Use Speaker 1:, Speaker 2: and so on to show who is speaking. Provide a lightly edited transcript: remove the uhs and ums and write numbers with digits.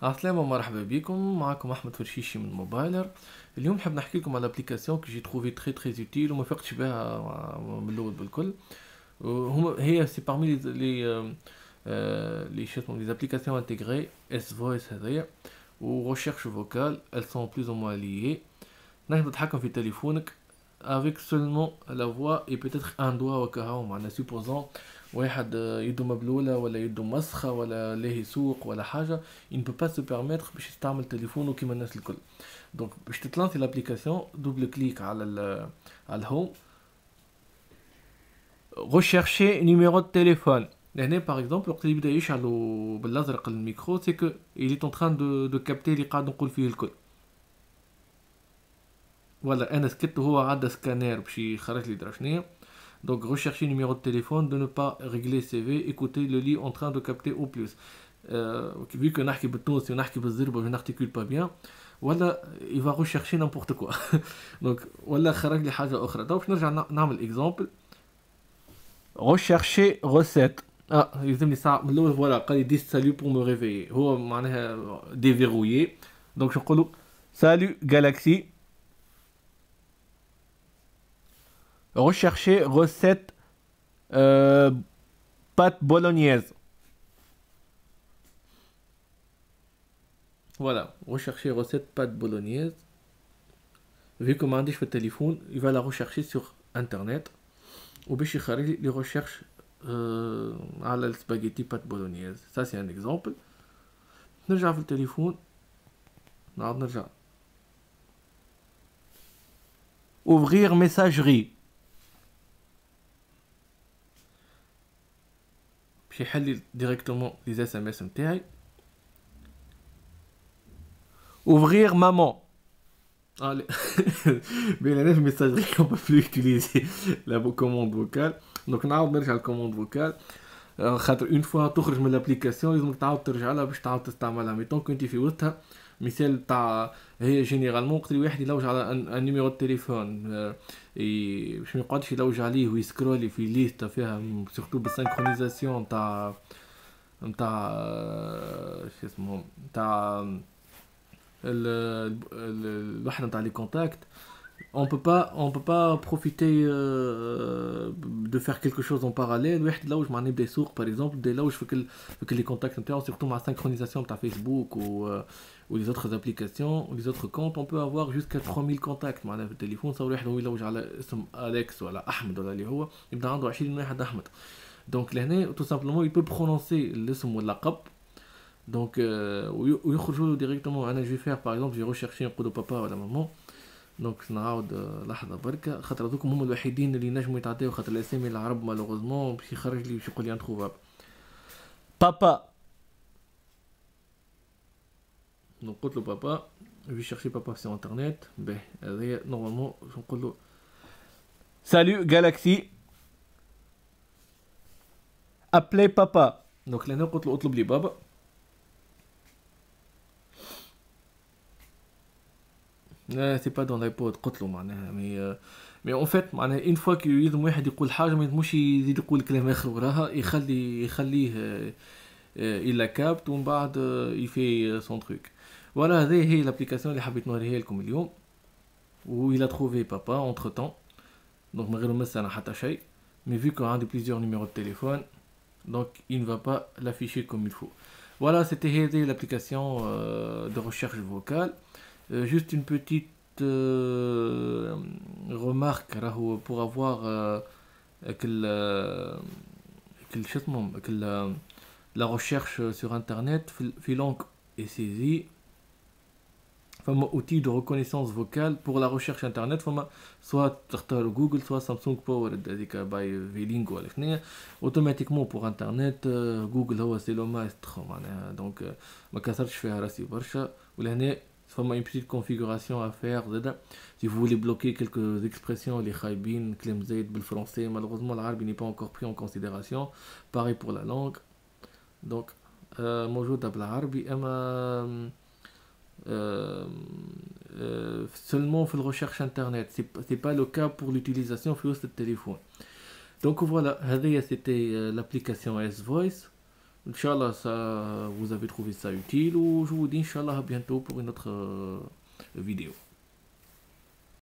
Speaker 1: السلام ومرحبا بكم معكم احمد فرشيشي من موبايلر. اليوم نحب نحكي لكم على لابليكاسيون كي جي تروفي تري اوتيل وما فقتش بها من الاول بالكل. هي سي بارمي لي شو اسمه لي ابليكاسيون انتيغري اس فويس هذايا و recherche vocale. Elles sont plus ou moins liées. نجم تتحكم في تليفونك avec seulement la voix et peut-être un doigt وكهو. معناها supposons واحد يدو مبلولة ولا يدو مسخة ولا ليه سوق ولا حاجة il ne peut pas se permettre باش يستعمل تليفونه كيما الناس الكل. دونك باش تتلانسي لابليكاسيون دوبل كليك على الهوم rechercher numéro de téléphone. هنا باغ اكزومبل وقت اللي يبدا يشعلوا بالازرق الميكرو سي كو il est en train de capter اللي قاعد نقول فيه الكل. ولا انا سكت وهو عدى سكانير باش يخرج لي درا شنيا. Donc rechercher numéro de téléphone, de ne pas régler CV, écouter le lit en train de capter au plus. Vu que نحكي بالتونسي ونحكي بالزربة je n'articule pas bien, ولا il va rechercher n'importe quoi. Donc ولا خرج لي حاجة أخرى. donc باش نرجع نعمل exemple. Rechercher recette. يلزمني ساعة من الأول. فوالا قال لي 10 salut pour me réveiller. هو معناها déverrouillé. donc نقولوا salut Galaxy. Rechercher recette pâte bolognaise. Voilà, rechercher recette pâte bolognaise. Vu que m'indique sur le téléphone, il va la rechercher sur internet. Ou bien il les recherches à la spaghetti pâte bolognaise. Ça c'est un exemple. نرجع في التليفون نعاود نرجع ouvrir messagerie. باش يحل لي ديريكتومون لي اس ام اس نتاعي. ouvrir maman. Allez. Mais la messagerie on peut plus utiliser la commande vocale. donc نعاود نرجع للكوموند فوكال خاطر اون فوا تخرج من الابليكاسيون لازمك تعاود ترجع لها باش تعاود تستعملها. مي طونك انت في وقتها مثال تاع هي جينيرالمون وقت اللي واحد يلوج على ان نيميرو دو تليفون باش ما يقعدش يلوج عليه ويسكرولي في ليست فيها سورتو بالسينكرونيزاسيون تاع شو اسمه تاع الوحده نتاع لي كونتاكت. on peut pas profiter de faire quelque chose en parallèle. واحد يلوج مع نبدا يسوق par exemple بدا يلوج في كل les contacts نتاعو surtout مع synchronisation تاع فيسبوك ou les autres applications ou les autres comptes. on peut avoir jusqu'à 3000 contacts معناها في التليفون. صار واحد هو يلوج على اسم أليكس ولا أحمد ولا اللي هو يبدا عنده 20 واحد أحمد. donc لهنا tout simplement il peut prononcer الاسم واللقب. donc ويخرجوا له directement. انا جو faire par exemple j'ai recherché نقولوا بابا ولا ماما. دونك نعاود لحظه بركه خاطر هذوكم هما الوحيدين اللي نجموا يتعداو خاطر الاسامي العرب مالوغوزمون باش يخرج لي باش يقول لي انتروفابل. بابا. دونك قلت له بابا في شيرشي بابا في انترنت. باهي هذايا نورمالمون نقول له سالو جالاكسي ابلي بابا. دونك لهنا قلت له اطلب لي بابا. سي با دون لايبود قلت له معناها مي اون فيت معناها اون فوا كي يلزم واحد يقول حاجه ما يلزموش يزيد يقول كلام اخر وراها. يخليه الا كابت ومن بعد يفي سون تروك. فوالا هذه هي لابليكاسيون اللي حبيت نوريها لكم اليوم. و il a trouvé papa entre temps. donc من غير ما نمس انا حتى شيء. mais vu que عندي plusieurs numéros de téléphone donc il ne va pas l'afficher comme il faut. voilà c'était هذه l'application de recherche vocale. juste une petite remarque pour avoir la recherche sur internet في langue et saisie. فما outil de reconnaissance vocale pour la recherche internet. فما soit تختار جوجل soit سامسونج باور هذيك باي فيلينغو ولا شنيا. اوتوماتيكمون pour internet جوجل هو سي لو ماستر معناها. دونك ما كثرتش فيها راسي برشا. ولهنا فما une petite configuration à faire زادا si vous voulez bloquer quelques expressions اللي خايبين كلام زايد بالفرنسي. malheureusement العربي n'est pas encore pris en considération. pareil pour la langue. donc موجودة بالعربي اما seulement في الrecherche internet. c'est pas le cas pour l'utilisation في وسط التليفون. donc voilà هذه c'était l'application S Voice. Inch'Allah, ça, vous avez trouvé ça utile ou je vous dis Inch'Allah à bientôt pour une autre vidéo.